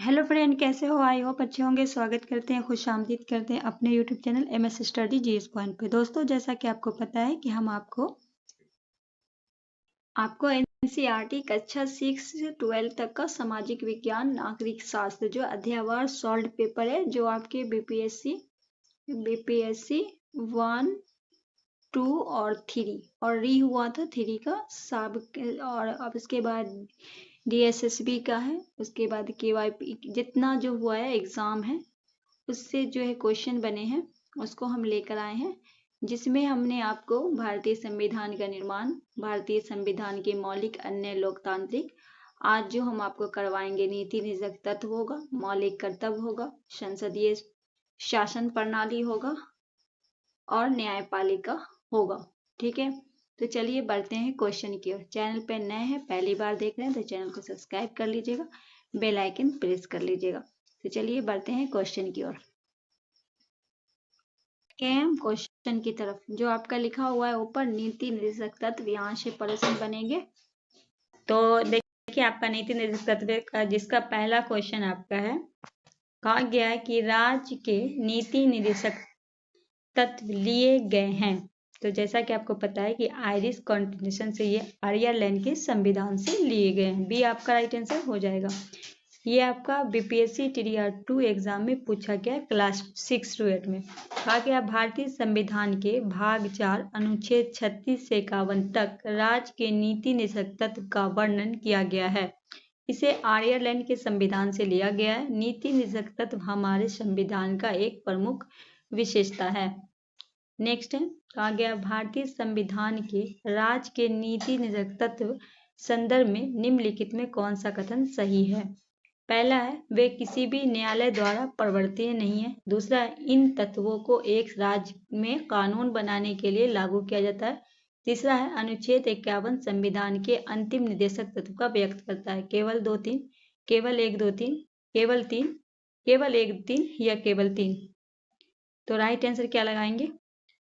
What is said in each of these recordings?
Hello friend, कैसे हो? I hope अच्छे होंगे। स्वागत करते हैं, खुशामदीद करते हैं अपने YouTube channel MS study GS point पे। दोस्तों, जैसा कि आपको पता है कि हम आपको NCERT कक्षा 6 से 12 तक का सामाजिक विज्ञान नागरिक शास्त्र जो अध्यायवार सॉल्व पेपर है, जो आपके BPSC 1, 2 और 3 और री हुआ था 3 का सब, और अब इसके बाद DSSB का है। उसके बाद KYP जितना जो हुआ है एग्जाम है, उससे जो है क्वेश्चन बने हैं, उसको हम लेकर आए हैं, जिसमें हमने आपको भारतीय संविधान का निर्माण, भारतीय संविधान के मौलिक अन्य लोकतांत्रिक, आज जो हम आपको करवाएंगे नीति निजक तत्व होगा, मौलिक कर्तव्य होगा, संसदीय शासन प्रणाली होगा और न्यायपालिका होगा। ठीक है, तो चलिए बढ़ते हैं क्वेश्चन की ओर। चैनल पर नए हैं, पहली बार देख रहे हैं तो चैनल को सब्सक्राइब कर लीजिएगा, बेल आइकन प्रेस कर लीजिएगा। तो चलिए बढ़ते हैं क्वेश्चन की ओर। क्वेश्चन की तरफ जो आपका लिखा हुआ है ऊपर, नीति निर्देशक तत्व, यहाँ से प्रश्न बनेंगे। तो देखिए आपका नीति निर्देशक तत्व का जिसका पहला क्वेश्चन आपका है, कहा गया है कि राज्य के नीति निर्देशक तत्व लिए गए हैं। तो जैसा कि आपको पता है कि आयरिश कॉन्स्टिट्यूशन से ये आयरलैंड के संविधान से लिए गए हैं। बी आपका राइट आंसर हो जाएगा। ये आपका BPSC TDR 2 एग्जाम में पूछा गया क्लास 6 to 8 में। कहा गया भारतीय संविधान के भाग 4 अनुच्छेद 36 से 51 तक राज्य के नीति निदेशक तत्व का वर्णन किया गया है। इसे आयरलैंड के संविधान से लिया गया है। नीति निदेशक तत्व हमारे संविधान का एक प्रमुख विशेषता है। नेक्स्ट है, कहा गया भारतीय संविधान के राज्य के नीति निदेशक तत्व संदर्भ में निम्नलिखित में कौन सा कथन सही है? पहला है, वे किसी भी न्यायालय द्वारा प्रवर्तनीय नहीं है। दूसरा है, इन तत्वों को एक राज्य में कानून बनाने के लिए लागू किया जाता है। तीसरा है, अनुच्छेद 51 संविधान के अंतिम निर्देशक तत्व का व्यक्त करता है। केवल 2 3, केवल 1 2 3, केवल 3, केवल 1 3 या केवल 3। तो राइट आंसर क्या लगाएंगे?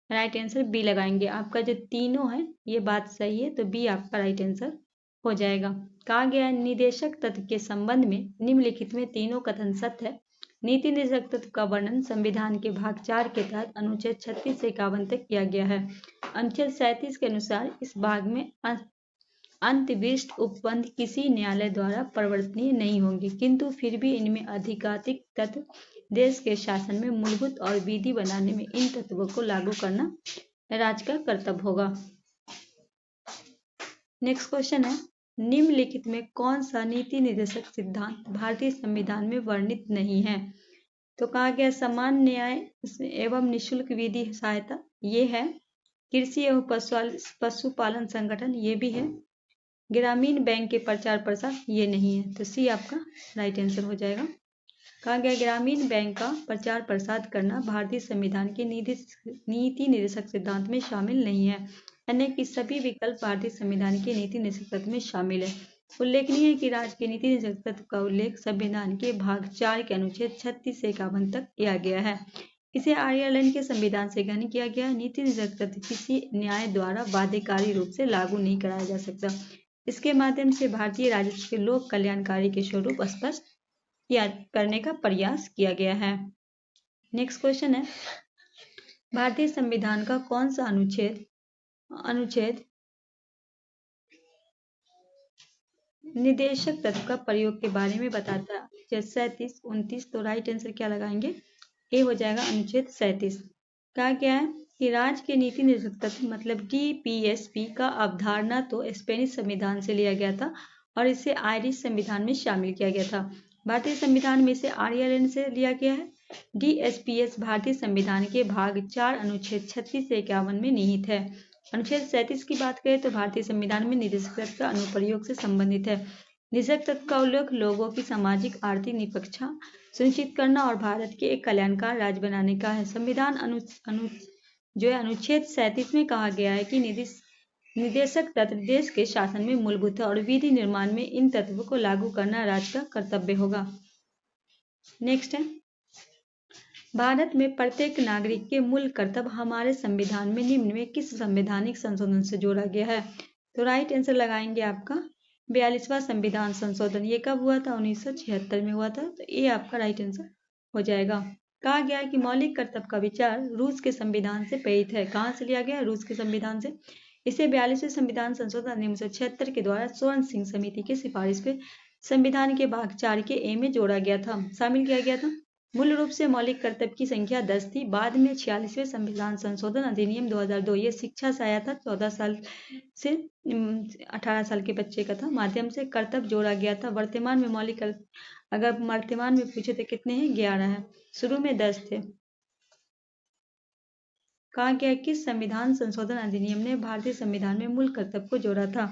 राइट आंसर बी लगाएंगे। आपका जो तीनों है ये बात सही है, तो बी आपका राइट आंसर हो जाएगा। कहा गया निदेशक तत्व के संबंध में निम्नलिखित में तीनों कथन सत्य है। नीति निदेशक तत्व का वर्णन संविधान के भाग 4 के तहत अनुच्छेद 36 से 51 तक किया गया है। अनुच्छेद 37 के अनुसार इस भाग में अंतर्विष्ट उपबंध किसी न्यायालय द्वारा प्रवर्तनीय नहीं होंगे, किंतु फिर भी इनमें अधिकाधिक तत्व देश के शासन में मूलभूत और विधि बनाने में इन तत्वों को लागू करना राज्य का कर्तव्य होगा। नेक्स्ट क्वेश्चन है, निम्नलिखित में कौन सा नीति निर्देशक सिद्धांत भारतीय संविधान में वर्णित नहीं है? तो कहा गया समान न्याय एवं निशुल्क विधि सहायता, ये है। कृषि एवं पशुपालन संगठन, ये भी है। ग्रामीण बैंक के प्रचार प्रसार, ये नहीं है। तो सी आपका राइट आंसर हो जाएगा। कहा गया ग्रामीण बैंक का प्रचार प्रसार करना भारतीय संविधान के नीति निर्देशक सिद्धांत में शामिल नहीं है। अन्य कि सभी विकल्प भारतीय संविधान के नीति निर्देशक तत्व में शामिल है। उल्लेखनीय है कि राज्य के नीति निर्देशक तत्व का उल्लेख संविधान के भाग 4 के अनुच्छेद 36 से 51 तक किया गया है। इसे आयरलैंड के संविधान से ग्रहण किया गया। नीति निर्देशक तत्व किसी न्याय द्वारा बाध्यकारी रूप से लागू नहीं कराया जा सकता। इसके माध्यम से भारतीय राजस्व के लोक कल्याणकारी के स्वरूप स्पष्ट करने का प्रयास किया गया है। नेक्स्ट क्वेश्चन है, भारतीय संविधान का कौन सा अनुच्छेद निदेशक तत्व का प्रयोग के बारे में बताता है? 37, 29। तो राइट आंसर क्या लगाएंगे? ए हो जाएगा अनुच्छेद 37। कहा गया है कि राज्य के नीति निर्देशक तत्व मतलब DPSP का अवधारणा तो स्पेनिश संविधान से लिया गया था और इसे आयरिश संविधान में शामिल किया गया था। भारतीय संविधान में इसे आयरलैंड से लिया गया है। DSPS भारतीय संविधान के भाग 4 अनुच्छेद 36 से 51 में निहित है। अनुच्छेद 37 की बात करें तो भारतीय संविधान में निदेशक तत्व का अनुप्रयोग से संबंधित है। निदेशक तत्व का उल्लेख लोगों की सामाजिक आर्थिक निष्पक्षता सुनिश्चित करना और भारत के एक कल्याणकारी राज्य बनाने का है। संविधान अनुच्छेद 37 में कहा गया है कि निदेशक तत्व देश के शासन में मूलभूत है और विधि निर्माण में इन तत्वों को लागू करना राज्य का कर्तव्य होगा। नेक्स्ट है, भारत में प्रत्येक नागरिक के मूल कर्तव्य हमारे संविधान में निम्न में किस संवैधानिक संशोधन से जोड़ा गया है? तो राइट आंसर लगाएंगे आपका 42वां संविधान संशोधन ये कब हुआ था? 1976 में हुआ था। तो ये आपका राइट आंसर हो जाएगा। कहा गया है कि मौलिक कर्तव्य का विचार रूस के संविधान से प्रेरित है। कहाँ से लिया गया? रूस के संविधान से। इसे 42वें संविधान संशोधन अधिनियम 1976 के द्वारा स्वर्ण सिंह समिति की सिफारिश पे संविधान के भाग 4 के ए में जोड़ा गया था, शामिल किया गया था। मूल रूप से मौलिक कर्तव्य की संख्या 10 थी। बाद में 46वें संविधान संशोधन अधिनियम 2002 ये शिक्षा से आया था। 14 साल से 18 साल के बच्चे का था, माध्यम से कर्तव्य जोड़ा गया था। वर्तमान में मौलिक अगर वर्तमान में पूछे तो कितने हैं? 11 है। शुरू में 10 थे। कहा गया किस संविधान संशोधन अधिनियम ने भारतीय संविधान में मूल कर्तव्य को जोड़ा था?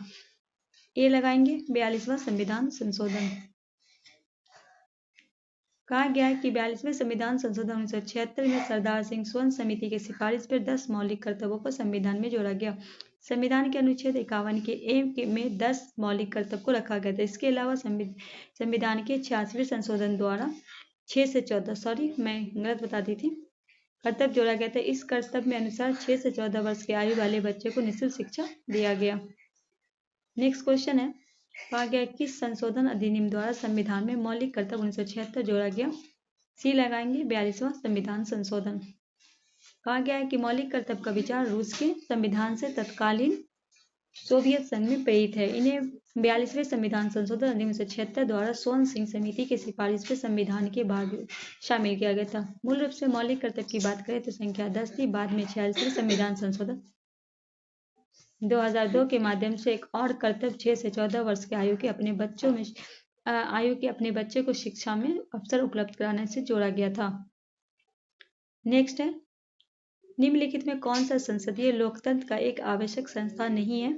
ये लगाएंगे 42वां संविधान संशोधन। कहा गया है कि 42वें संविधान संशोधन 1976 में सरदार सिंह स्वर्ण समिति की सिफारिश पर 10 मौलिक कर्तव्यों को संविधान में जोड़ा गया। संविधान के अनुच्छेद 51 के ए में 10 मौलिक कर्तव्य को रखा गया था। इसके अलावा संविधान के 86वें संशोधन द्वारा 6 से 14 सॉरी मैं गलत बता दी थी, कर्तव्य जोड़ा गया था। इस कर्तव्य में अनुसार 6 से 14 वर्ष की आयु वाले बच्चे को निःशुल्क शिक्षा दिया गया। नेक्स्ट क्वेश्चन है, कहा गया किस संशोधन अधिनियम द्वारा संविधान में मौलिक कर्तव्य 1976 जोड़ा गया? सी लगाएंगे 42वां संविधान संशोधन। कहा गया है कि मौलिक कर्तव्य का विचार रूस के संविधान से तत्कालीन सोवियत संघ में प्रेरित है। इन्हें 42वें संविधान संशोधन अधिनियम 1976 द्वारा स्वर्ण सिंह समिति की सिफारिश पर संविधान के भाग शामिल किया गया था। मूल रूप से मौलिक कर्तव्य की बात करें तो संख्या 10 थी। बाद में 46वें संविधान संशोधन 2002 के माध्यम से एक और कर्तव्य 6 से 14 वर्ष की आयु के अपने बच्चे को शिक्षा में अवसर उपलब्ध कराने से जोड़ा गया था। नेक्स्ट है, निम्नलिखित में कौन सा संसदीय लोकतंत्र का एक आवश्यक संस्था नहीं है?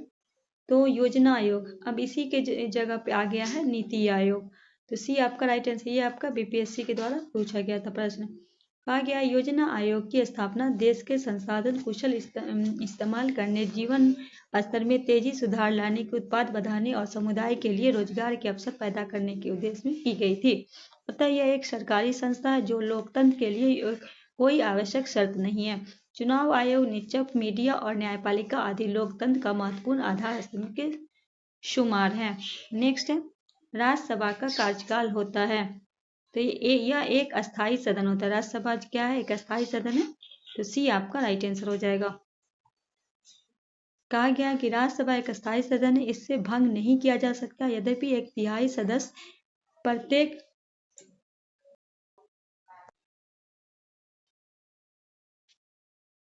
तो योजना आयोग। अब इसी के जगह पे आ गया है नीति आयोग। तो सी आपका राइट आंसर। ये आपका बीपीएससी के द्वारा पूछा गया था प्रश्न। कहा गया योजना आयोग की स्थापना देश के संसाधन कुशल इस्तेमाल करने, जीवन स्तर में तेजी सुधार लाने, के उत्पाद बढ़ाने और समुदाय के लिए रोजगार के अवसर पैदा करने के उद्देश्य में की गई थी। अतः यह एक सरकारी संस्था है जो लोकतंत्र के लिए कोई आवश्यक शर्त नहीं है। चुनाव आयोग, निष्पक्ष मीडिया और न्यायपालिका आदि लोकतंत्र का महत्वपूर्ण आधार स्तंभ के शुमार है। नेक्स्ट है, राज्यसभा का कार्यकाल होता है। तो यह एक अस्थायी सदन होता है। राज्यसभा क्या है? एक अस्थायी सदन है। तो सी आपका राइट आंसर हो जाएगा। कहा गया कि राज्यसभा एक अस्थायी सदन है, इससे भंग नहीं किया जा सकता। यद्यपि एक तिहाई सदस्य प्रत्येक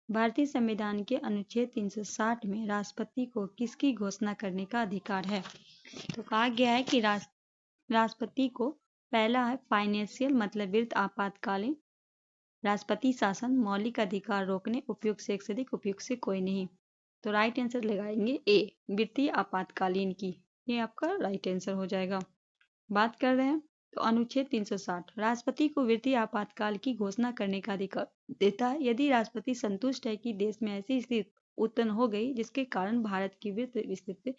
भारतीय संविधान के अनुच्छेद 360 में राष्ट्रपति को किसकी घोषणा करने का अधिकार है? तो कहा गया है कि राष्ट्रपति को पहला है फाइनेंशियल मतलब वित्त आपातकालीन, राष्ट्रपति शासन, मौलिक अधिकार रोकने, उपयुक्त से एक से अधिक, उपयुक्त से कोई नहीं। तो राइट आंसर लगाएंगे ए वित्तीय आपातकालीन की। ये आपका राइट आंसर हो जाएगा। बात कर रहे हैं तो अनुच्छेद 360 राष्ट्रपति को वित्तीय आपातकाल की घोषणा करने का अधिकार देता है यदि राष्ट्रपति संतुष्ट है कि देश में ऐसी स्थिति उत्पन्न हो गई जिसके कारण भारत की वित्तीय स्थिति,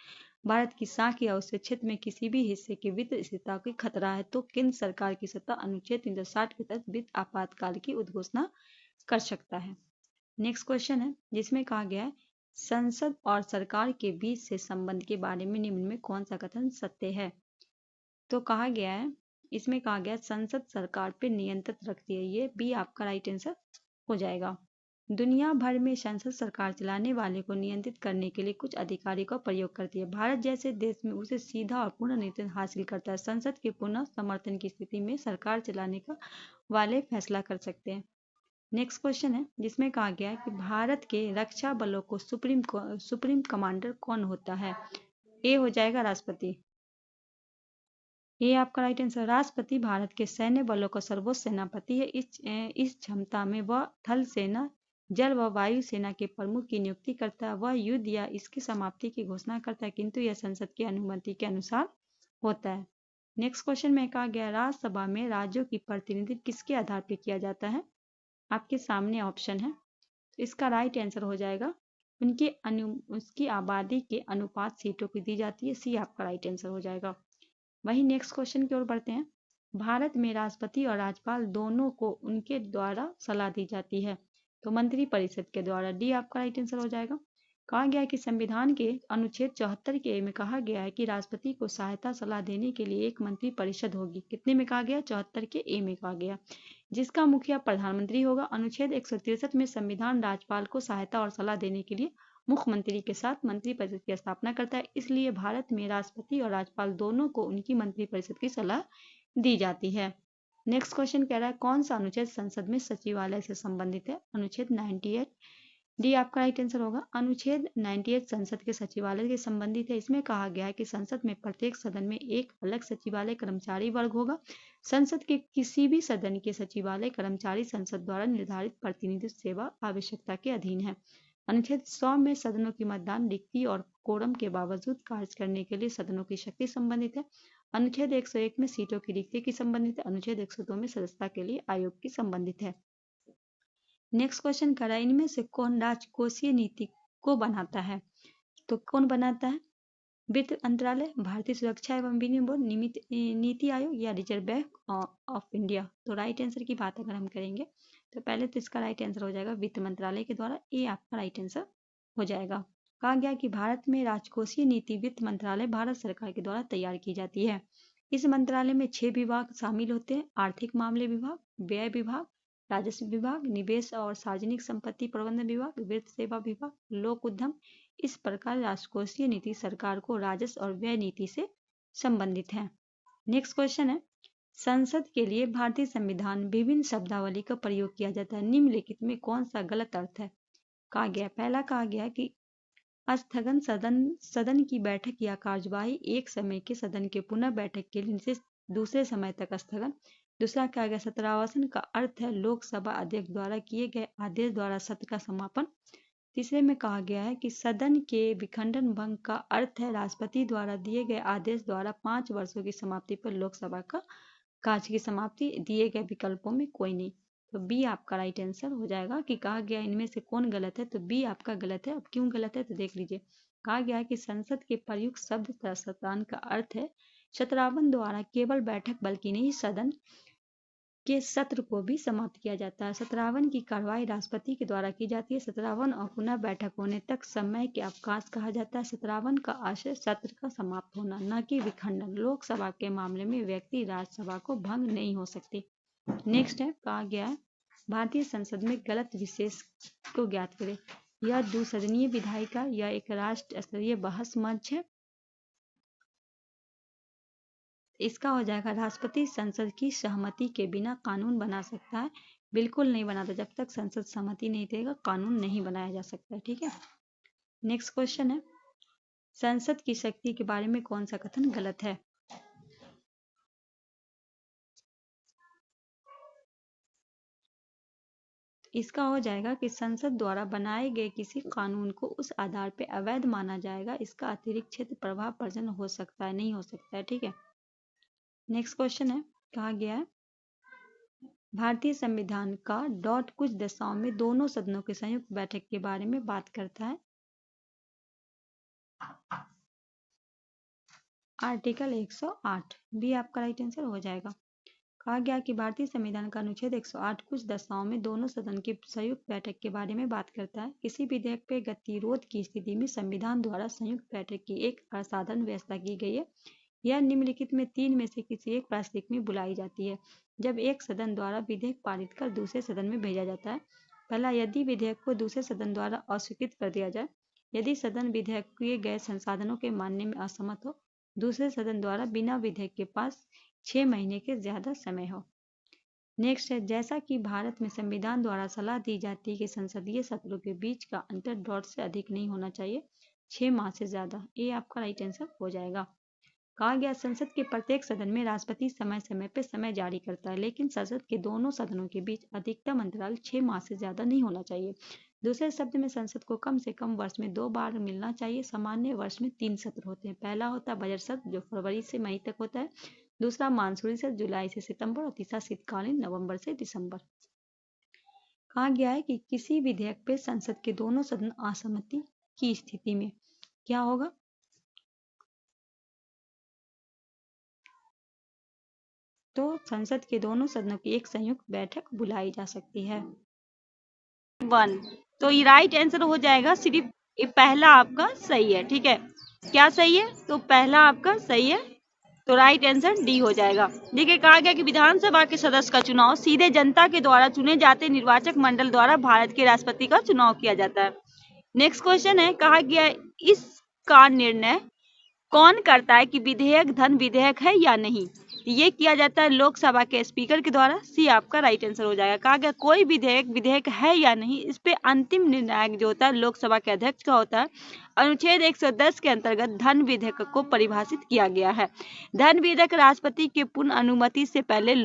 भारत की साख या उससे क्षेत्र में किसी भी हिस्से की वित्तीय स्थिरता की खतरा है, तो केंद्र सरकार की सत्ता अनुच्छेद 360 के तहत वित्त आपातकाल की उद्घोषणा कर सकता है। नेक्स्ट क्वेश्चन है जिसमें कहा गया है संसद और सरकार के बीच से संबंध के बारे में निम्न में कौन सा कथन सत्य है? तो कहा गया है, इसमें कहा गया संसद सरकार पर नियंत्रण रखती है। ये भी आपका राइट आंसर हो जाएगा। दुनिया भर में संसद सरकार चलाने वाले को नियंत्रित करने के लिए कुछ अधिकारियों का प्रयोग करती है। भारत जैसे देश में उसे सीधा और पूर्ण नियंत्रण हासिल करता है। संसद के पुनः समर्थन की स्थिति में सरकार चलाने का वाले फैसला कर सकते हैं। नेक्स्ट क्वेश्चन है जिसमें कहा गया है कि भारत के रक्षा बलों को सुप्रीम कमांडर कौन होता है? ए हो जाएगा राष्ट्रपति। ये आपका राइट आंसर। राष्ट्रपति भारत के सैन्य बलों का सर्वोच्च सेनापति है। इस क्षमता में वह थल सेना, जल व वायु सेना के प्रमुख की नियुक्ति करता है। वह युद्ध या इसकी समाप्ति की घोषणा करता है, किंतु यह संसद की अनुमति के अनुसार होता है। नेक्स्ट क्वेश्चन में कहा गया राज्यसभा में राज्यों की प्रतिनिधित्व किसके आधार पर किया जाता है? आपके सामने ऑप्शन है, इसका राइट आंसर हो जाएगा उसकी आबादी के अनुपात सीटों की दी जाती है। सी आपका राइट आंसर हो जाएगा। वही नेक्स्ट क्वेश्चन की ओर बढ़ते हैं। भारत में राष्ट्रपति और राज्यपाल दोनों को उनके द्वारा सलाह दी जाती है, तो मंत्री परिषद के द्वारा। डी आपका राइट आंसर हो जाएगा। कहा गया है कि संविधान के अनुच्छेद 74 के में कहा गया है कि राष्ट्रपति को सहायता सलाह देने के लिए एक मंत्री परिषद होगी। कितने में कहा गया? 74 के ए में कहा गया, जिसका मुखिया प्रधानमंत्री होगा। अनुच्छेद 163 में संविधान राज्यपाल को सहायता और सलाह देने के लिए मुख्यमंत्री के साथ मंत्रिपरिषद की स्थापना करता है। इसलिए भारत में राष्ट्रपति और राज्यपाल दोनों को उनकी मंत्रिपरिषद की सलाह दी जाती है। नेक्स्ट क्वेश्चन कह रहा है कौन सा अनुच्छेद संसद में सचिवालय से संबंधित है? अनुच्छेद 98। डी आपका राइट आंसर होगा। अनुच्छेद 98 संसद के सचिवालय से संबंधित है। इसमें कहा गया है कि संसद में प्रत्येक सदन में एक अलग सचिवालय कर्मचारी वर्ग होगा। संसद के किसी भी सदन के सचिवालय कर्मचारी संसद द्वारा निर्धारित प्रतिनिधि सेवा आवश्यकता के अधीन है। अनुच्छेद 100 में सदनों की मतदान रिक्ति और कोरम के बावजूद कार्य करने के लिए सदनों की शक्ति संबंधित है। अनुच्छेद 101 में सीटों की रिक्ति की संबंधित है। अनुच्छेद 102 में सदस्यता के लिए आयोग की संबंधित है। नेक्स्ट क्वेश्चन करा इनमें से कौन राजकोषीय नीति को बनाता है? तो कौन बनाता है? वित्त मंत्रालय, भारतीय सुरक्षा एवं विनिमय बोर्ड, नीति आयोग या रिजर्व बैंक ऑफ इंडिया। तो राइट आंसर की बात अगर हम करेंगे तो पहले तो इसका राइट आंसर हो जाएगा वित्त मंत्रालय के द्वारा। ये आपका राइट आंसर हो जाएगा। कहा गया कि भारत में राजकोषीय नीति वित्त मंत्रालय भारत सरकार के द्वारा तैयार की जाती है। इस मंत्रालय में 6 विभाग शामिल होते हैं: आर्थिक मामले विभाग, व्यय विभाग, राजस्व विभाग, निवेश और सार्वजनिक संपत्ति प्रबंधन विभाग, वित्त सेवा विभाग, लोक उद्यम। इस प्रकार राजकोषीय नीति सरकार को राजस्व और व्यय नीति से संबंधित है। नेक्स्ट क्वेश्चन है संसद के लिए भारतीय संविधान विभिन्न शब्दावली का प्रयोग किया जाता है। निम्नलिखित में कौन सा गलत अर्थ है? कहा गया पहला कहा गया कि स्थगन सदन की बैठक या कार्यवाही एक समय के सदन के पुनः बैठक के लिए दूसरे समय तक स्थगन। दूसरा कहा गया सत्रावसान का अर्थ है लोकसभा अध्यक्ष द्वारा किए गए आदेश द्वारा सत्र का समापन। तीसरे में कहा गया है कि सदन के विखंडन भंग का अर्थ है राष्ट्रपति द्वारा दिए गए आदेश द्वारा 5 वर्षों की समाप्ति पर लोकसभा का कार्य की समाप्ति। दिए गए विकल्पों में कोई नहीं। तो बी आपका राइट आंसर हो जाएगा कि कहा गया इनमें से कौन गलत है। तो बी आपका गलत है। अब क्यों गलत है तो देख लीजिए। कहा गया है कि संसद के प्रयुक्त शब्द सत्रावसान का अर्थ है सत्रावन द्वारा केवल बैठक बल्कि नहीं सदन के सत्र को भी समाप्त किया जाता है। सत्रावन की कार्यवाही राष्ट्रपति के द्वारा की जाती है। सत्रावन और पुनः बैठक होने तक समय के अवकाश कहा जाता है। सत्रावन का आशय सत्र का समाप्त होना न कि विखंडन। लोकसभा के मामले में व्यक्ति राज्यसभा को भंग नहीं हो सकती। नेक्स्ट है कहा गया है भारतीय संसद में गलत विशेष को ज्ञात करें। यह द्विसदनीय विधायिका या एक राष्ट्र स्तरीय बहस मंच है। इसका हो जाएगा राष्ट्रपति संसद की सहमति के बिना कानून बना सकता है। बिल्कुल नहीं बनाता। जब तक संसद सहमति नहीं देगा कानून नहीं बनाया जा सकता। ठीक है। नेक्स्ट क्वेश्चन है संसद की शक्ति के बारे में कौन सा कथन गलत है? इसका हो जाएगा कि संसद द्वारा बनाए गए किसी कानून को उस आधार पर अवैध माना जाएगा। इसका अतिरिक्त क्षेत्र प्रभाव प्रजन हो सकता है, नहीं हो सकता है। ठीक है। नेक्स्ट क्वेश्चन है कहा गया है भारतीय संविधान का डॉट कुछ दशाओं में दोनों सदनों की संयुक्त बैठक के बारे में बात करता है। आर्टिकल 108 भी आपका राइट आंसर हो जाएगा। कहा गया कि भारतीय संविधान का अनुच्छेद 108 कुछ दशाओं में दोनों सदन की संयुक्त बैठक के बारे में बात करता है। किसी विधेयक पे गतिरोध की स्थिति में संविधान द्वारा संयुक्त बैठक की एक असाधारण व्यवस्था की गई है। यह निम्नलिखित में 3 में से किसी एक परिस्थिति में बुलाई जाती है जब एक सदन द्वारा विधेयक पारित कर दूसरे सदन में भेजा जाता है। पहला, यदि विधेयक को दूसरे सदन द्वारा अस्वीकृत कर दिया जाए। यदि सदन विधेयक किए गए संसाधनों के मानने में असमर्थ हो। दूसरे सदन द्वारा बिना विधेयक के पास 6 महीने के ज्यादा समय हो। नेक्स्ट है जैसा कि भारत में संविधान द्वारा सलाह दी जाती है कि संसदीय सत्रों के बीच का अंतर डॉट से अधिक नहीं होना चाहिए 6 माह से ज्यादा। ये आपका राइट आंसर हो जाएगा। कहा गया संसद के प्रत्येक सदन में राष्ट्रपति समय समय पर समय जारी करता है, लेकिन संसद के दोनों सदनों के बीच अधिकतम अंतराल 6 माह से ज्यादा नहीं होना चाहिए। दूसरे शब्द में संसद को कम से कम वर्ष में 2 बार मिलना चाहिए। सामान्य वर्ष में 3 सत्र होते हैं। पहला होता है बजट सत्र जो फरवरी से मई तक होता है। दूसरा मानसूनी सत्र जुलाई से सितंबर और तीसरा शीतकालीन नवंबर से दिसंबर। कहा गया है कि किसी विधेयक पे संसद के दोनों सदन असहमति की स्थिति में क्या होगा? तो संसद के दोनों सदनों की एक संयुक्त बैठक बुलाई जा सकती है। 1 तो ये राइट आंसर हो जाएगा सिर्फ ये पहला आपका सही है। ठीक है, क्या सही है? तो पहला आपका सही है, तो राइट आंसर डी हो जाएगा। देखिए कहा गया कि विधानसभा के सदस्य का चुनाव सीधे जनता के द्वारा चुने जाते निर्वाचक मंडल द्वारा भारत के राष्ट्रपति का चुनाव किया जाता है। नेक्स्ट क्वेश्चन है, कहा गया इसका निर्णय कौन करता है कि विधेयक धन विधेयक है या नहीं? ये किया जाता है लोकसभा के स्पीकर के द्वारा। सी आपका राइट आंसर हो जाएगा। कहा गया कोई विधेयक विधेयक है या नहीं, इस पे अंतिम निर्णायक जो होता है लोकसभा के अध्यक्ष का होता है। अनुच्छेद 110 के अंतर्गत धन विधेयक को परिभाषित किया गया है। धन विधेयक राष्ट्रपति के पूर्ण अनुमति से पहले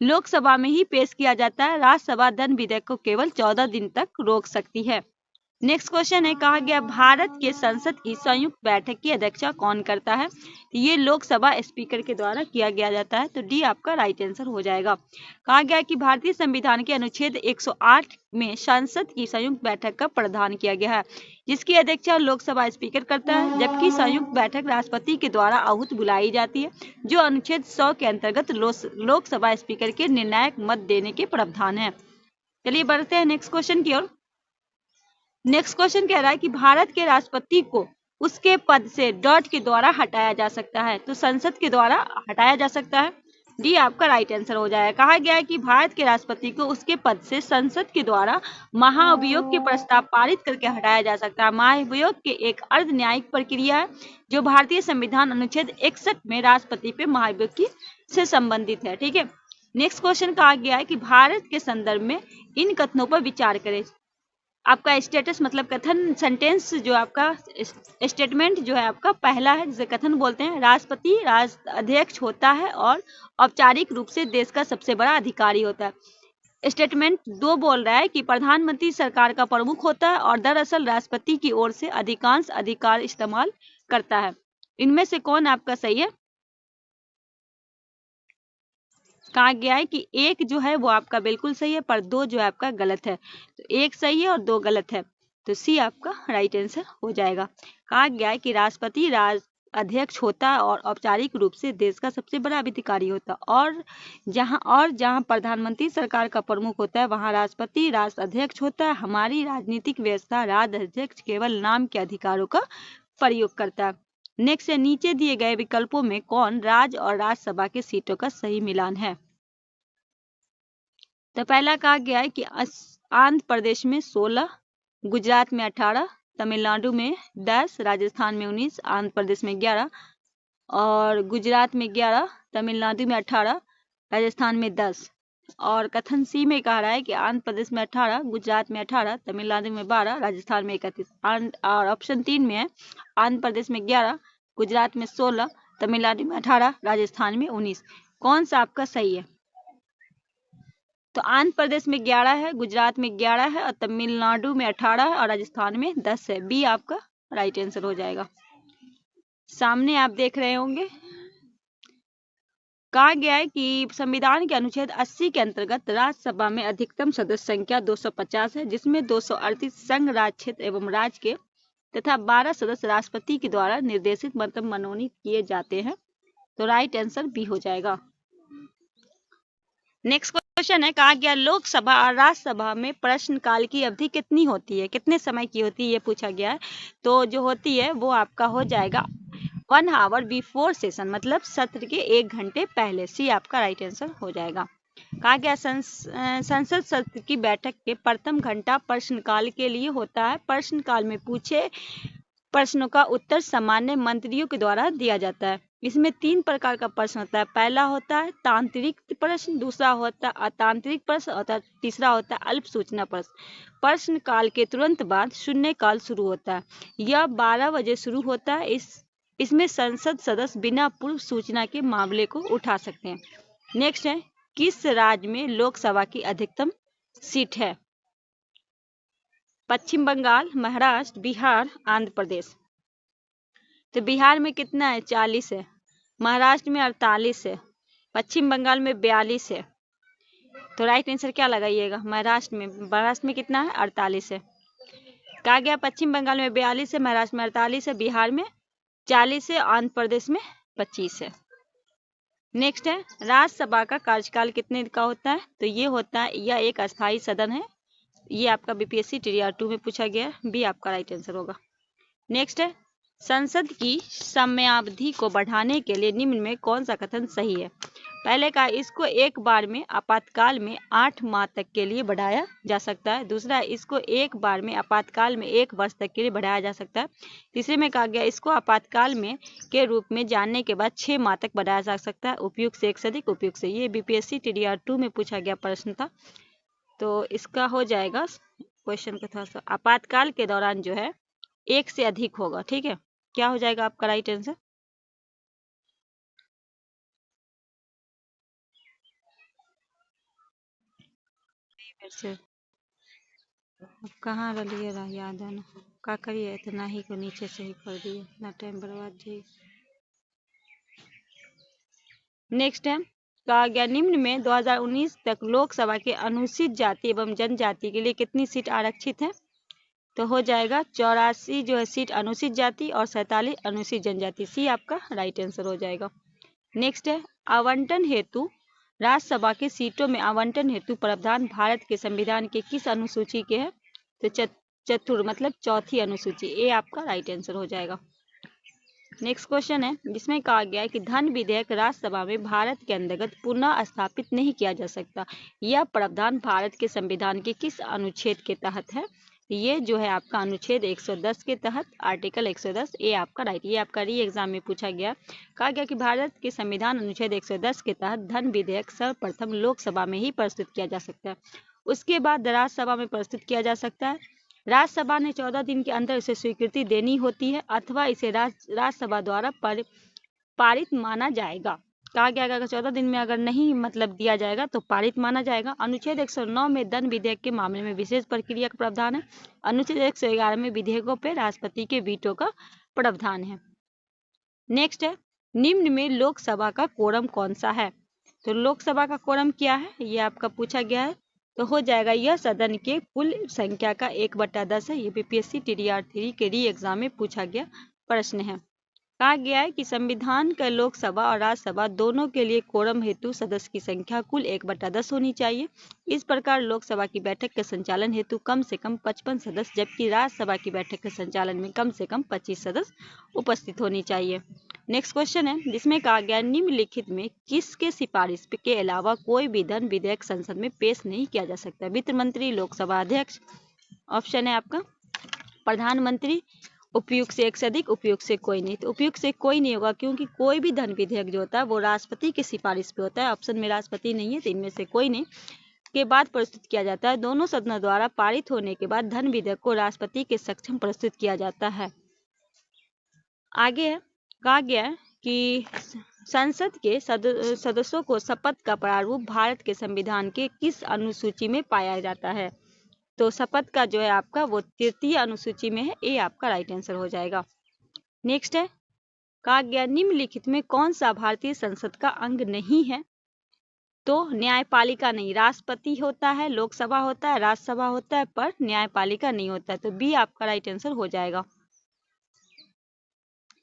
लोकसभा में ही पेश किया जाता है। राज्यसभा धन विधेयक को केवल 14 दिन तक रोक सकती है। नेक्स्ट क्वेश्चन है, कहा गया भारत के संसद की संयुक्त बैठक की अध्यक्षता कौन करता है? ये लोकसभा स्पीकर के द्वारा किया गया जाता है, तो डी आपका राइट आंसर हो जाएगा। कहा गया कि भारतीय संविधान के अनुच्छेद 108 में संसद की संयुक्त बैठक का प्रावधान किया गया है, जिसकी अध्यक्षता लोकसभा स्पीकर करता है, जबकि संयुक्त बैठक राष्ट्रपति के द्वारा आहूत बुलाई जाती है, जो अनुच्छेद 100 के अंतर्गत लोकसभा स्पीकर के निर्णायक मत देने के प्रावधान है। चलिए बढ़ते हैं नेक्स्ट क्वेश्चन की ओर। नेक्स्ट क्वेश्चन कह रहा है कि भारत के राष्ट्रपति को उसके पद से डॉट के द्वारा हटाया जा सकता है, तो संसद के द्वारा हटाया जा सकता है। डी आपका राइट आंसर हो जाएगा। कहा गया है कि भारत के राष्ट्रपति को उसके पद से संसद के द्वारा महाभियोग के प्रस्ताव पारित करके हटाया जा सकता है। महाभियोग के एक अर्ध न्यायिक प्रक्रिया है, जो भारतीय संविधान अनुच्छेद 61 में राष्ट्रपति पे महाभियोग की से संबंधित है। ठीक है, नेक्स्ट क्वेश्चन कहा गया है कि भारत के संदर्भ में इन कथनों पर विचार करें। आपका स्टेटस मतलब कथन, सेंटेंस जो आपका स्टेटमेंट जो है आपका पहला है, जिसे कथन बोलते हैं। राष्ट्रपति राष्ट्राध्यक्ष होता है और औपचारिक रूप से देश का सबसे बड़ा अधिकारी होता है। स्टेटमेंट 2 बोल रहा है कि प्रधानमंत्री सरकार का प्रमुख होता है और दरअसल राष्ट्रपति की ओर से अधिकांश अधिकार इस्तेमाल करता है। इनमें से कौन आपका सही है? कहा गया है कि एक जो है वो आपका बिल्कुल सही है, पर 2 जो है आपका गलत है। तो एक सही है और 2 गलत है, तो सी आपका राइट आंसर हो जाएगा। कहा गया है कि राष्ट्रपति अध्यक्ष होता है और औपचारिक रूप से देश का सबसे बड़ा अधिकारी होता है, और जहां प्रधानमंत्री सरकार का प्रमुख होता है वहां राष्ट्रपति राष्ट्र अध्यक्ष होता है। हमारी राजनीतिक व्यवस्था राज्य अध्यक्ष केवल नाम के अधिकारों का प्रयोग करता है। नेक्स्ट है, नीचे दिए गए विकल्पों में कौन राज्य और राज्यसभा के सीटों का सही मिलान है? तो पहला कहा गया है कि आंध्र प्रदेश में 16, गुजरात में 18, तमिलनाडु में 10, राजस्थान में 19, आंध्र प्रदेश में 11 और गुजरात में 11, तमिलनाडु में 18, राजस्थान में 10। और कथन सी में कह रहा है कि आंध्र प्रदेश में 18, गुजरात में 18, तमिलनाडु में 12, राजस्थान में 31। और ऑप्शन 3 में है आंध्र प्रदेश में 11, गुजरात में 16, तमिलनाडु में 18, राजस्थान में 19। कौन सा आपका सही है? तो आंध्र प्रदेश में 11 है, गुजरात में 11 है और तमिलनाडु में 18 है और राजस्थान में 10 है। बी आपका राइट आंसर हो जाएगा। सामने आप देख रहे होंगे, कहा गया है कि संविधान के अनुच्छेद 80 के अंतर्गत राज्यसभा में अधिकतम सदस्य संख्या 250 है, जिसमें 238 संघ राज्य क्षेत्र एवं राज्य के तथा 12 सदस्य राष्ट्रपति के द्वारा निर्देशित मतलब मनोनीत किए जाते हैं। तो राइट आंसर बी हो जाएगा। नेक्स्ट क्वेश्चन है, कहा गया लोकसभा और राज्यसभा में प्रश्नकाल की अवधि कितनी होती है, कितने समय की होती है, ये पूछा गया है। तो जो होती है वो आपका हो जाएगा 1 आवर बिफोर सेशन, मतलब सत्र के 1 घंटे पहले। सी आपका राइट आंसर हो जाएगा। कहा गया संसद सत्र की बैठक के प्रथम घंटा प्रश्नकाल के लिए होता है। प्रश्नकाल में पूछे प्रश्नों का उत्तर सामान्य मंत्रियों के द्वारा दिया जाता है। इसमें 3 प्रकार का प्रश्न होता है। पहला होता है तांत्रिक प्रश्न, दूसरा होता है अतांत्रिक प्रश्न और तीसरा होता है अल्प सूचना प्रश्न। प्रश्न काल के तुरंत बाद शून्य काल शुरू होता है। यह 12 बजे शुरू होता है। इसमें संसद सदस्य बिना पूर्व सूचना के मामले को उठा सकते हैं। नेक्स्ट है, किस राज्य में लोकसभा की अधिकतम सीट है? पश्चिम बंगाल, महाराष्ट्र, बिहार, आंध्र प्रदेश। तो बिहार में कितना है? 40 है, महाराष्ट्र में 48 है, पश्चिम बंगाल में 42 है। तो राइट आंसर क्या लगाइएगा? महाराष्ट्र में कितना है? 48 है। कहा गया पश्चिम बंगाल में 42 है, महाराष्ट्र में 48 है, बिहार में 40 है, आंध्र प्रदेश में 25 है। नेक्स्ट है, राज्यसभा का कार्यकाल कितने का होता है? तो ये होता है, यह एक अस्थायी सदन है ये आपका बीपीएससी टीडीआर 2 में पूछा गया है, बी आपका राइट आंसर होगा। नेक्स्ट है, संसद की समयावधि को बढ़ाने के लिए निम्न में कौन सा कथन सही है। पहले का, इसको एक बार में आपातकाल में 8 माह तक के लिए बढ़ाया जा सकता है। दूसरा, इसको एक बार में आपातकाल में 1 वर्ष तक के लिए बढ़ाया जा सकता है। तीसरे में कहा गया, इसको आपातकाल में के रूप में जानने के बाद 6 माह तक बढ़ाया जा सकता है। उपयुक्त से एक से अधिक, उपयुक्त से। ये बीपीएससी टीडीआर 2 में पूछा गया प्रश्न था, तो इसका हो जाएगा क्वेश्चन का थोड़ा सा, आपातकाल के दौरान जो है 1 से अधिक होगा। ठीक है, क्या हो जाएगा आपका राइट आंसर। कहाँ रलिए रहा, याद है ना, का करिए, इतना ही को नीचे से ही कर दिए, इतना टाइम बर्बाद जी। नेक्स्ट है, कहा गया निम्न में 2019 तक लोकसभा के अनुसूचित जाति एवं जनजाति के लिए कितनी सीट आरक्षित है। तो हो जाएगा 84 जो है सीट अनुसूचित जाति और 47 अनुसूचित जनजाति। सी आपका राइट आंसर हो जाएगा। नेक्स्ट है, आवंटन हेतु राज्यसभा की सीटों में आवंटन हेतु प्रावधान भारत के संविधान के किस अनुसूची के हैं। तो चतुर मतलब चौथी अनुसूची। ए आपका राइट आंसर हो जाएगा। नेक्स्ट क्वेश्चन है, जिसमें कहा गया है कि धन विधेयक राज्यसभा में भारत के अंतर्गत पुनः स्थापित नहीं किया जा सकता। यह प्रावधान भारत के संविधान के किस अनुच्छेद के तहत है। ये जो है आपका अनुच्छेद 110 के तहत, आर्टिकल 110। ए आपका राइट। ये आपका री एग्जाम में पूछा गया। कहा गया कि भारत के संविधान अनुच्छेद 110 के तहत धन विधेयक सर्वप्रथम लोकसभा में ही प्रस्तुत किया जा सकता है, उसके बाद राज्यसभा में प्रस्तुत किया जा सकता है। राज्यसभा ने 14 दिन के अंदर इसे स्वीकृति देनी होती है, अथवा इसे राज्यसभा द्वारा पारित माना जाएगा। कहा गया अगर 14 दिन में अगर नहीं मतलब दिया जाएगा तो पारित माना जाएगा। अनुच्छेद 109 में धन विधेयक के मामले में विशेष प्रक्रिया का प्रावधान है। अनुच्छेद 111 में विधेयकों पर राष्ट्रपति के वीटो का प्रावधान है। नेक्स्ट है, निम्न में लोकसभा का कोरम कौन सा है। तो लोकसभा का कोरम क्या है, ये आपका पूछा गया है। तो हो जाएगा, यह सदन के कुल संख्या का 1/10 है। ये बीपीएससी टीडीआर 3 के री एग्जाम में पूछा गया प्रश्न है। कहा गया है कि संविधान का लोकसभा और राज्यसभा दोनों के लिए कोरम हेतु सदस्य की संख्या कुल 1/10 होनी चाहिए। इस प्रकार लोकसभा की बैठक के संचालन हेतु कम से कम 55 सदस्य, जबकि राज्यसभा की बैठक के संचालन में कम से कम 25 सदस्य उपस्थित होनी चाहिए। नेक्स्ट क्वेश्चन है, जिसमें कहा गया निम्नलिखित में किसके सिफारिश के अलावा कोई भी धन विधेयक संसद में पेश नहीं किया जा सकता। वित्त मंत्री, लोकसभा अध्यक्ष, ऑप्शन है आपका प्रधानमंत्री, उपयुक्त से एक से अधिक, उपयुक्त से कोई नहीं। तो उपयुक्त से कोई नहीं होगा, क्योंकि कोई भी धन विधेयक जो होता है वो राष्ट्रपति की सिफारिश पे होता है। ऑप्शन में राष्ट्रपति नहीं है, तो इनमें से कोई नहीं के बाद प्रस्तुत किया जाता है। दोनों सदनों द्वारा पारित होने के बाद धन विधेयक को राष्ट्रपति के समक्ष प्रस्तुत किया जाता है। आगे है, कहा गया है कि संसद के सदस्यों को शपथ का प्रारूप भारत के संविधान के किस अनुसूची में पाया जाता है। तो शपथ का जो है आपका वो 3य अनुसूची में है। ए आपका राइट आंसर हो जाएगा। नेक्स्ट है, कहा गया निम्नलिखित में कौन सा भारतीय संसद का अंग नहीं है। तो न्यायपालिका नहीं, राष्ट्रपति होता है, लोकसभा होता है, राज्यसभा होता है, पर न्यायपालिका नहीं होता है। तो बी आपका राइट आंसर हो जाएगा।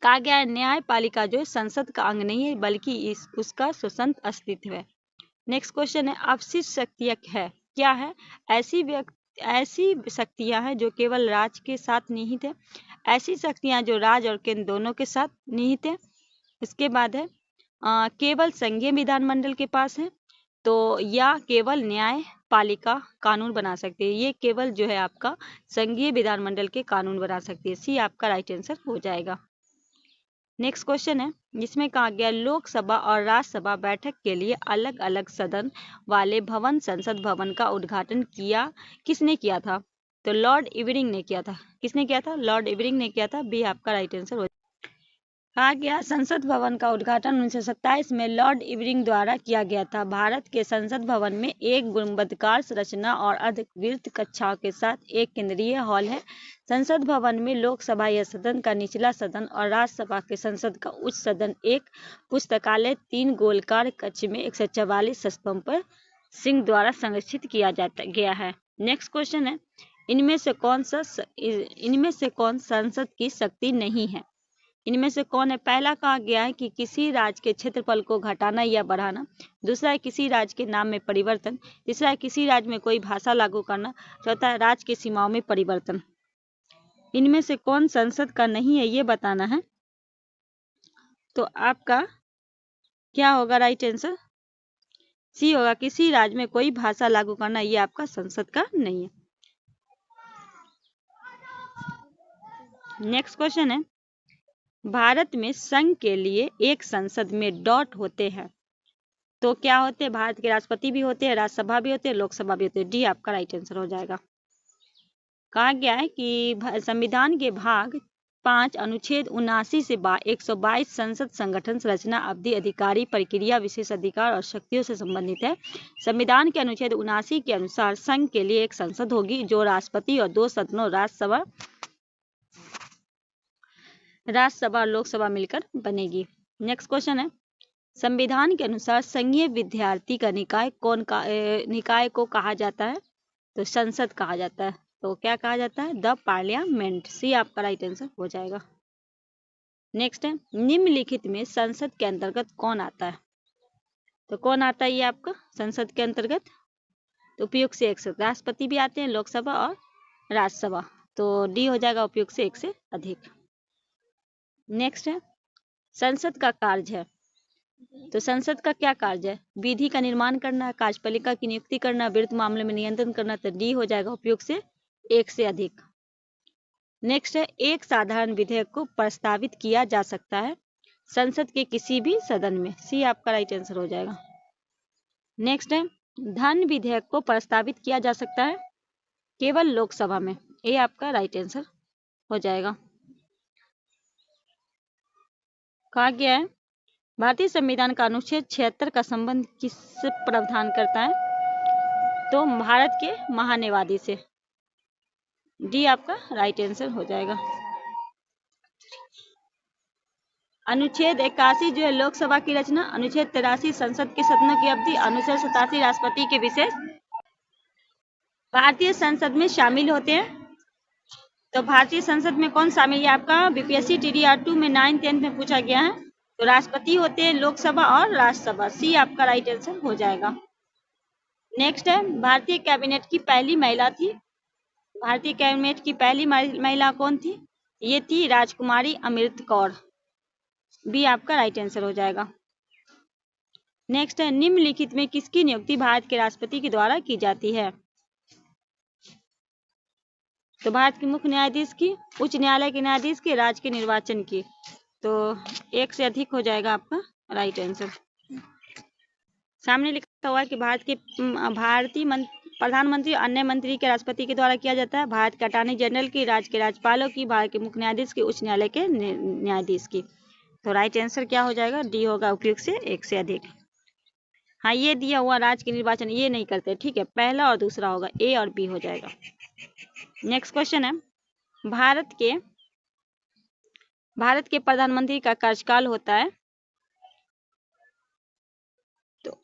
कहा गया है न्यायपालिका जो संसद का अंग नहीं है, बल्कि उसका स्वतंत्र अस्तित्व है। नेक्स्ट क्वेश्चन है, अवशिष्ट शक्तियां है क्या है। ऐसी शक्तियां हैं जो केवल राज्य के साथ निहित है, ऐसी शक्तियां जो राज्य और केंद्र दोनों के साथ निहित है। इसके बाद है केवल संघीय विधानमंडल के पास है, तो या केवल न्यायपालिका कानून बना सकती है। ये केवल जो है आपका संघीय विधानमंडल के कानून बना सकती है। सी आपका राइट आंसर हो जाएगा। नेक्स्ट क्वेश्चन है, जिसमें कहा गया लोकसभा और राज्यसभा बैठक के लिए अलग अलग सदन वाले भवन संसद भवन का उद्घाटन किसने किया था। तो लॉर्ड इवरिंग ने किया था। किसने किया था, लॉर्ड इवरिंग ने किया था। बी आपका राइट आंसर हो। कहा गया संसद भवन का उद्घाटन 1927 में लॉर्ड इवरिंग द्वारा किया गया था। भारत के संसद भवन में एक गुंबदकार संरचना और अर्धवृत्त कक्षाओं के साथ एक केंद्रीय हॉल है। संसद भवन में लोकसभा या सदन का निचला सदन और राज्यसभा के संसद का उच्च सदन, एक पुस्तकालय, 3 गोलाकार कक्ष में 144 स्तंभ पर सिंह द्वारा संरक्षित किया गया है। नेक्स्ट क्वेश्चन है, इनमें से कौन संसद की शक्ति नहीं है। इनमें से कौन है? पहला कहा गया है कि किसी राज्य के क्षेत्रफल को घटाना या बढ़ाना, दूसरा है किसी राज्य के नाम में परिवर्तन, तीसरा है किसी राज्य में कोई भाषा लागू करना, चौथा है राज्य की सीमाओं में परिवर्तन। इनमें से कौन संसद का नहीं है ये बताना है। तो आपका क्या होगा राइट आंसर? सी होगा, किसी राज्य में कोई भाषा लागू करना, ये आपका संसद का नहीं है। नेक्स्ट क्वेश्चन है, भारत में संघ के लिए एक संसद में डॉट होते हैं, तो क्या होते हैं? भारत के राष्ट्रपति भी होते हैं, राज्यसभा भी होते हैं, लोकसभा भी होते हैं। डी आपका राइट आंसर हो जाएगा। कहा गया है कि संविधान के भाग 5 अनुच्छेद 79 से 122 संसद संगठन संरचना अवधि अधिकारी प्रक्रिया विशेष अधिकार और शक्तियों से संबंधित है। संविधान के अनुच्छेद 79 के अनुसार संघ के लिए एक संसद होगी जो राष्ट्रपति और 2 सदनों राज्यसभा और लोकसभा मिलकर बनेगी। नेक्स्ट क्वेश्चन है, संविधान के अनुसार संघीय विद्यार्थी का निकाय को कहा जाता है? तो संसद कहा जाता है। तो क्या कहा जाता है? The parliament. सी आपका राइट आंसर हो जाएगा। नेक्स्ट है, निम्नलिखित में संसद के अंतर्गत कौन आता है? तो कौन आता है ये आपका संसद के अंतर्गत? तो उपयुक्त से एक से, राष्ट्रपति भी आते हैं, लोकसभा और राज्यसभा। तो डी हो जाएगा, उपयुक्त से एक से अधिक। नेक्स्ट है, संसद का कार्य है। तो संसद का क्या कार्य है? विधि का निर्माण करना, कार्यपालिका की नियुक्ति करना, वित्त मामले में नियंत्रण करना। तो डी हो जाएगा, उपयुक्त से एक से अधिक। नेक्स्ट है, एक साधारण विधेयक को प्रस्तावित किया जा सकता है संसद के किसी भी सदन में। सी आपका राइट आंसर हो जाएगा। नेक्स्ट है, धन विधेयक को प्रस्तावित किया जा सकता है केवल लोकसभा में। ये आपका राइट आंसर हो जाएगा। कहा गया है, भारतीय संविधान का अनुच्छेद 76 का संबंध किससे प्रावधान करता है? तो भारत के महान्यायवादी से। डी आपका राइट आंसर हो जाएगा। अनुच्छेद 81 जो है लोकसभा की रचना, अनुच्छेद 83 संसद के सदनों की अवधि, अनुच्छेद 87 राष्ट्रपति के विशेष भारतीय संसद में शामिल होते हैं। तो भारतीय संसद में कौन शामिल है आपका? बीपीएससी TDR2 में 9th 10th में पूछा गया है। तो राष्ट्रपति होते हैं, लोकसभा और राज्यसभा। सी आपका राइट आंसर हो जाएगा। नेक्स्ट है, भारतीय कैबिनेट की पहली महिला थी। भारतीय कैबिनेट की पहली महिला कौन थी? ये थी राजकुमारी अमृत कौर। बी आपका राइट आंसर हो जाएगा। नेक्स्ट है, निम्नलिखित में किसकी नियुक्ति भारत के राष्ट्रपति के द्वारा की जाती है? तो भारत के मुख्य न्यायाधीश की, उच्च न्यायालय के न्यायाधीश की, राज्य के निर्वाचन की। तो एक से अधिक हो जाएगा आपका राइट आंसर। सामने लिखा हुआ है कि भारतीय प्रधानमंत्री अन्य मंत्री के राष्ट्रपति के द्वारा किया जाता है, भारत के अटॉर्नी जनरल की, राज्य के राज्यपालों की, भारत के मुख्य न्यायाधीश की, उच्च न्यायालय के न्यायाधीश की। तो राइट आंसर क्या हो जाएगा? डी होगा, उपयुक्त से एक से अधिक। हाँ, ये दिया हुआ राज्य के निर्वाचन ये नहीं करते, ठीक है, पहला और दूसरा होगा, ए और बी हो जाएगा। नेक्स्ट क्वेश्चन है, भारत के प्रधानमंत्री का कार्यकाल होता है तो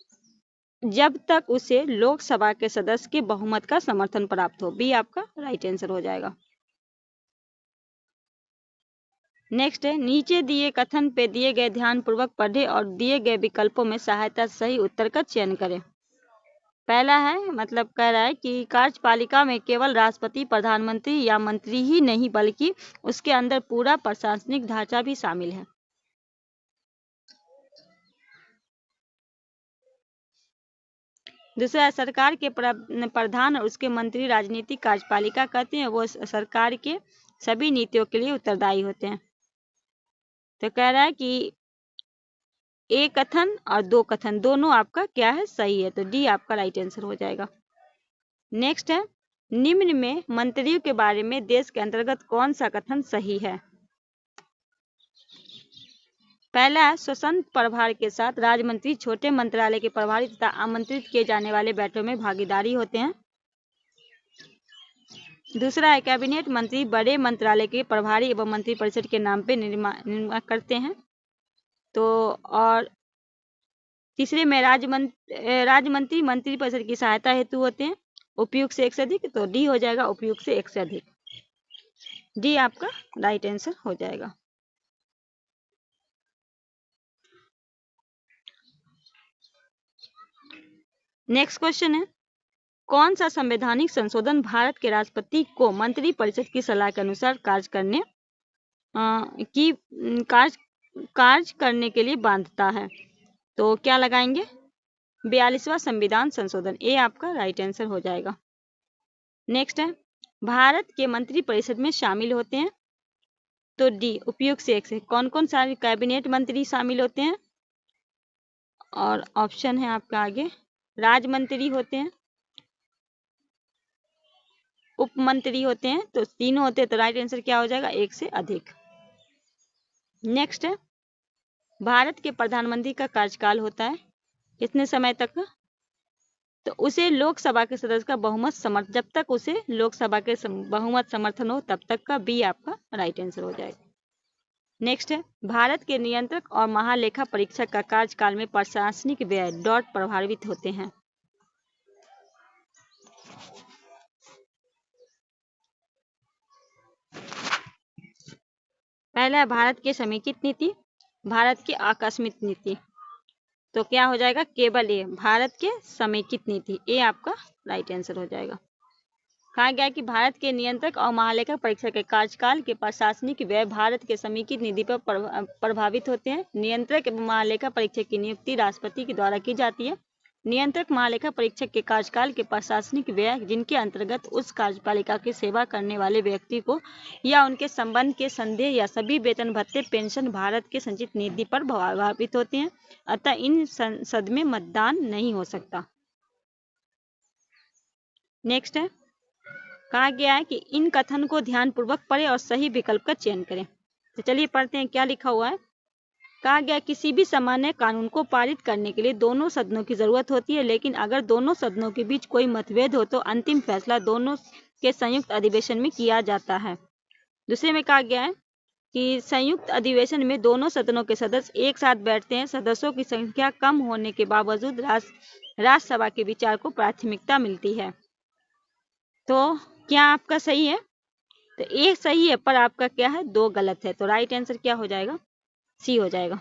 जब तक उसे लोकसभा के सदस्य के बहुमत का समर्थन प्राप्त हो। बी आपका राइट आंसर हो जाएगा। नेक्स्ट है, नीचे दिए कथन पे दिए गए ध्यान पूर्वक पढ़े और दिए गए विकल्पों में सहायता से सही उत्तर का चयन करें। पहला है, मतलब कह रहा है कि कार्यपालिका में केवल राष्ट्रपति, प्रधानमंत्री या मंत्री ही नहीं बल्कि उसके अंदर पूरा प्रशासनिक ढांचा भी शामिल है। दूसरा, सरकार के प्रधान और उसके मंत्री राजनीतिक कार्यपालिका कहते हैं, वो सरकार के सभी नीतियों के लिए उत्तरदायी होते हैं। तो कह रहा है कि एक कथन और दो कथन दोनों आपका क्या है? सही है। तो डी आपका राइट आंसर हो जाएगा। नेक्स्ट है, निम्न में मंत्रियों के बारे में देश के अंतर्गत कौन सा कथन सही है? पहला है, स्वतंत्र प्रभार के साथ राज्य मंत्री छोटे मंत्रालय के प्रभारी तथा आमंत्रित किए जाने वाले बैठकों में भागीदारी होते हैं। दूसरा है, कैबिनेट मंत्री बड़े मंत्रालय के प्रभारी एवं मंत्रिपरिषद के नाम पे निर्माण करते हैं। तो और तीसरे में राज्य मंत्री मंत्रिपरिषद की सहायता हेतु होते हैं। उपयुक्त से एक से अधिक। तो डी हो जाएगा, उपयुक्त से एक से अधिक। डी आपका राइट आंसर हो जाएगा। नेक्स्ट क्वेश्चन है, कौन सा संवैधानिक संशोधन भारत के राष्ट्रपति को मंत्री परिषद की सलाह के अनुसार कार्य करने के लिए बांधता है? तो क्या लगाएंगे? 42वां संविधान संशोधन, ये आपका राइट आंसर हो जाएगा। नेक्स्ट है, भारत के मंत्री परिषद में शामिल होते हैं, तो डी उपयुक्त से एक से कौन कौन सारे कैबिनेट मंत्री शामिल होते हैं? और ऑप्शन है आपका आगे, राज्य मंत्री होते हैं, उप मंत्री होते हैं, तो तीनों होते हैं, तो राइट आंसर क्या हो जाएगा? एक से अधिक। नेक्स्ट है, भारत के प्रधानमंत्री का कार्यकाल होता है कितने समय तक का? तो उसे लोकसभा के सदस्य का बहुमत समर्थन, जब तक उसे लोकसभा के बहुमत समर्थन हो तब तक का, बी आपका राइट आंसर हो जाएगा। नेक्स्ट है, भारत के नियंत्रक और महालेखा परीक्षक का कार्यकाल में प्रशासनिक व्यय डॉट प्रभावित होते हैं। पहला, भारत की समेकित नीति, भारत की आकस्मिक नीति, तो क्या हो जाएगा? केवल ये भारत के समेकित नीति, ये आपका राइट आंसर हो जाएगा। कहा गया कि भारत के नियंत्रक और महालेखा परीक्षक के कार्यकाल के प्रशासनिक व्यय भारत के समेकित नीति पर प्रभावित होते हैं। नियंत्रक एवं महालेखा परीक्षक की नियुक्ति राष्ट्रपति के द्वारा की जाती है। नियंत्रक महालेखा परीक्षक के कार्यकाल के प्रशासनिक व्यय जिनके अंतर्गत उस कार्यपालिका की सेवा करने वाले व्यक्ति को या उनके संबंध के संदेह या सभी वेतन भत्ते पेंशन भारत के संचित निधि पर प्रभावित होते हैं, अतः इन संसद में मतदान नहीं हो सकता। नेक्स्ट है, कहा गया है कि इन कथन को ध्यानपूर्वक पढ़ें और सही विकल्प का चयन करें। तो चलिए पढ़ते हैं क्या लिखा हुआ है। कहा गया किसी भी सामान्य कानून को पारित करने के लिए दोनों सदनों की जरूरत होती है, लेकिन अगर दोनों सदनों के बीच कोई मतभेद हो तो अंतिम फैसला दोनों के संयुक्त अधिवेशन में किया जाता है। दूसरे में कहा गया है कि संयुक्त अधिवेशन में दोनों सदनों के सदस्य एक साथ बैठते हैं। सदस्यों की संख्या कम होने के बावजूद राज्यसभा के विचार को प्राथमिकता मिलती है। तो क्या आपका सही है? तो एक सही है, पर आपका क्या है? दो गलत है। तो राइट आंसर क्या हो जाएगा? सी हो जाएगा।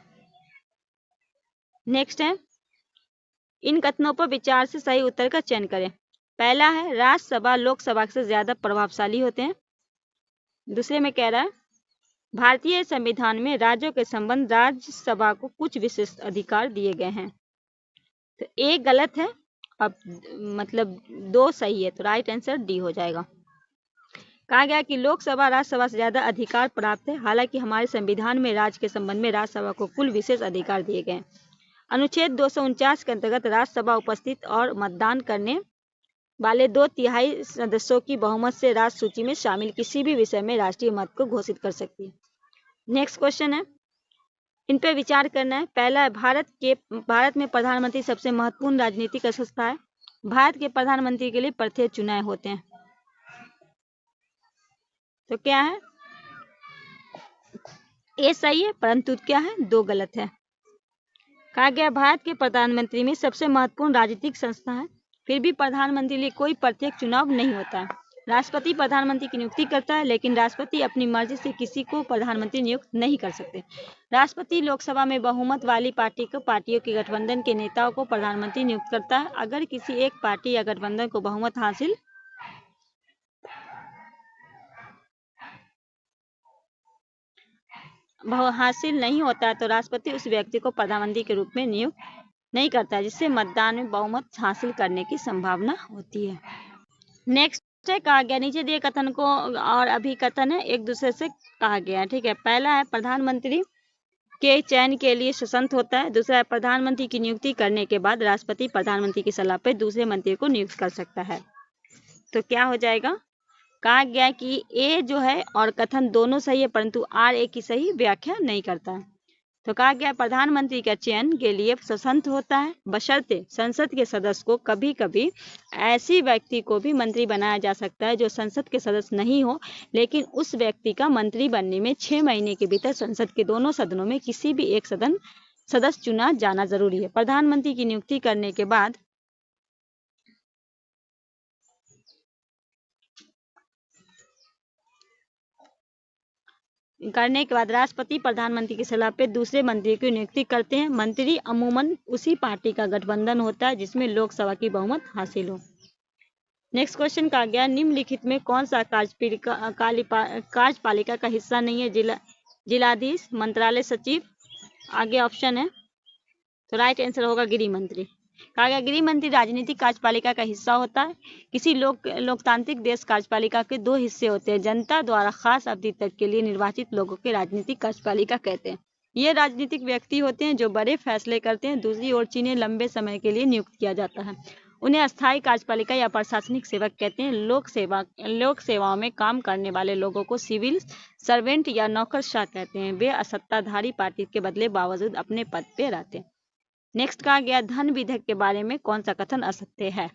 नेक्स्ट है, इन कथनों पर विचार से सही उत्तर का चयन करें। पहला है, राज्यसभा लोकसभा से ज्यादा प्रभावशाली होते हैं। दूसरे में कह रहा है, भारतीय संविधान में राज्यों के संबंध राज्यसभा को कुछ विशिष्ट अधिकार दिए गए हैं। तो एक गलत है, अब मतलब दो सही है, तो राइट आंसर डी हो जाएगा। कहा गया कि लोकसभा राज्यसभा से ज्यादा अधिकार प्राप्त है, हालांकि हमारे संविधान में राज्य के संबंध में राज्यसभा को कुल विशेष अधिकार दिए गए हैं। अनुच्छेद 249 के अंतर्गत राज्यसभा उपस्थित और मतदान करने वाले 2/3 सदस्यों की बहुमत से राज्य सूची में शामिल किसी भी विषय में राष्ट्रीय मत को घोषित कर सकती है। नेक्स्ट क्वेश्चन है, इन पर विचार करना है। पहला है, भारत में प्रधानमंत्री सबसे महत्वपूर्ण राजनीतिक संस्था है। भारत के प्रधानमंत्री के लिए प्रत्येक चुनाव होते हैं। तो क्या है? ये सही है, परंतु क्या है? दो गलत है। कहा गया भारत के प्रधानमंत्री में सबसे महत्वपूर्ण राजनीतिक संस्था है, फिर भी प्रधानमंत्री के लिए कोई प्रत्येक चुनाव नहीं होता है। राष्ट्रपति प्रधानमंत्री की नियुक्ति करता है, लेकिन राष्ट्रपति अपनी मर्जी से किसी को प्रधानमंत्री नियुक्त नहीं कर सकते। राष्ट्रपति लोकसभा में बहुमत वाली पार्टियों के गठबंधन के नेताओं को प्रधानमंत्री नियुक्त करता है। अगर किसी एक पार्टी या गठबंधन को बहुमत हासिल नहीं होता तो राष्ट्रपति उस व्यक्ति को प्रधानमंत्री के रूप में नियुक्त नहीं करता, जिससे मतदान में बहुमत हासिल करने की संभावना होती है। नेक्स्ट है, कहा गया नीचे दिए कथन को और अभिकथन है एक दूसरे से कहा गया है। ठीक है, पहला है, प्रधानमंत्री के चयन के लिए स्वतंत्र होता है। दूसरा है, प्रधानमंत्री की नियुक्ति करने के बाद राष्ट्रपति प्रधानमंत्री की सलाह पर दूसरे मंत्री को नियुक्त कर सकता है। तो क्या हो जाएगा? कहा गया कि ए जो है और कथन दोनों सही है, परंतु आर ए की सही व्याख्या नहीं करता है। तो कहा गया प्रधानमंत्री का चयन के लिए स्वतंत्र होता है, बशर्ते संसद के सदस्य को कभी कभी ऐसी व्यक्ति को भी मंत्री बनाया जा सकता है जो संसद के सदस्य नहीं हो, लेकिन उस व्यक्ति का मंत्री बनने में 6 महीने के भीतर संसद के दोनों सदनों में किसी भी एक सदस्य चुना जाना जरूरी है। प्रधानमंत्री की नियुक्ति करने के बाद करने के बाद राष्ट्रपति प्रधानमंत्री की सलाह पे दूसरे मंत्री की नियुक्ति करते हैं। मंत्री अमूमन उसी पार्टी का गठबंधन होता है जिसमें लोकसभा की बहुमत हासिल हो। नेक्स्ट क्वेश्चन का गया, निम्नलिखित में कौन सा कार्यपालिका का हिस्सा नहीं है? जिलाधीश, मंत्रालय सचिव, आगे ऑप्शन है, तो राइट आंसर होगा गृह मंत्री। कहा गया गृह मंत्री राजनीतिक कार्यपालिका का हिस्सा होता है। किसी लोकतांत्रिक देश कार्यपालिका के दो हिस्से होते हैं। जनता द्वारा खास अवधि तक के लिए निर्वाचित लोगों के राजनीतिक कार्यपालिका कहते हैं। ये राजनीतिक व्यक्ति होते हैं जो बड़े फैसले करते हैं। दूसरी ओर जिन्हें लंबे समय के लिए नियुक्त किया जाता है उन्हें अस्थायी कार्यपालिका या प्रशासनिक सेवक कहते हैं। लोक सेवाओं में काम करने वाले लोगों को सिविल सर्वेंट या नौकरशाह कहते हैं। वे सत्ताधारी पार्टी के बदले बावजूद अपने पद पे रहते हैं। नेक्स्ट कहा गया, धन विधेयक के बारे में कौन सा कथन असत्य है?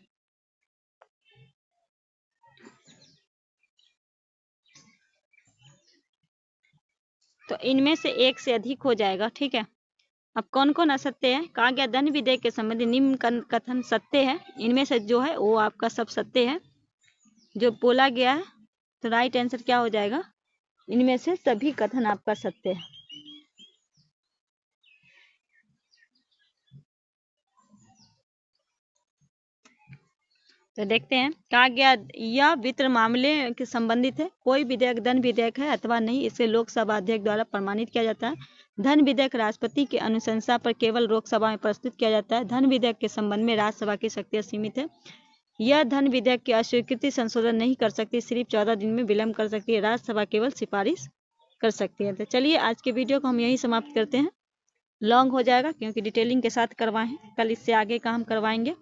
तो इनमें से एक से अधिक हो जाएगा, ठीक है। अब कौन कौन असत्य है? कहा गया धन विधेयक के संबंधी निम्न कथन सत्य है। इनमें से जो है वो आपका सब सत्य है जो बोला गया है। तो राइट आंसर क्या हो जाएगा? इनमें से सभी कथन आपका सत्य है। तो देखते हैं, कहा गया यह वित्त मामले के संबंधित है। कोई विधेयक धन विधेयक है अथवा नहीं, इसे लोकसभा अध्यक्ष द्वारा प्रमाणित किया जाता है। धन विधेयक राष्ट्रपति की अनुशंसा पर केवल लोकसभा में प्रस्तुत किया जाता है। धन विधेयक के संबंध में राज्यसभा की शक्तियां सीमित है। यह धन विधेयक की अस्वीकृति संशोधन नहीं कर सकती, सिर्फ 14 दिन में विलंब कर सकती है। राज्यसभा केवल सिफारिश कर सकती है। तो चलिए आज के वीडियो को हम यही समाप्त करते हैं। लॉन्ग हो जाएगा क्योंकि डिटेलिंग के साथ करवाए हैं, कल इससे आगे का हम करवाएंगे।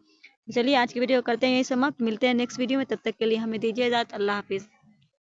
चलिए आज की वीडियो करते हैं यही समाप्त। मिलते हैं नेक्स्ट वीडियो में, तब तक के लिए हमें दीजिए इजाजत। अल्लाह हाफिज़।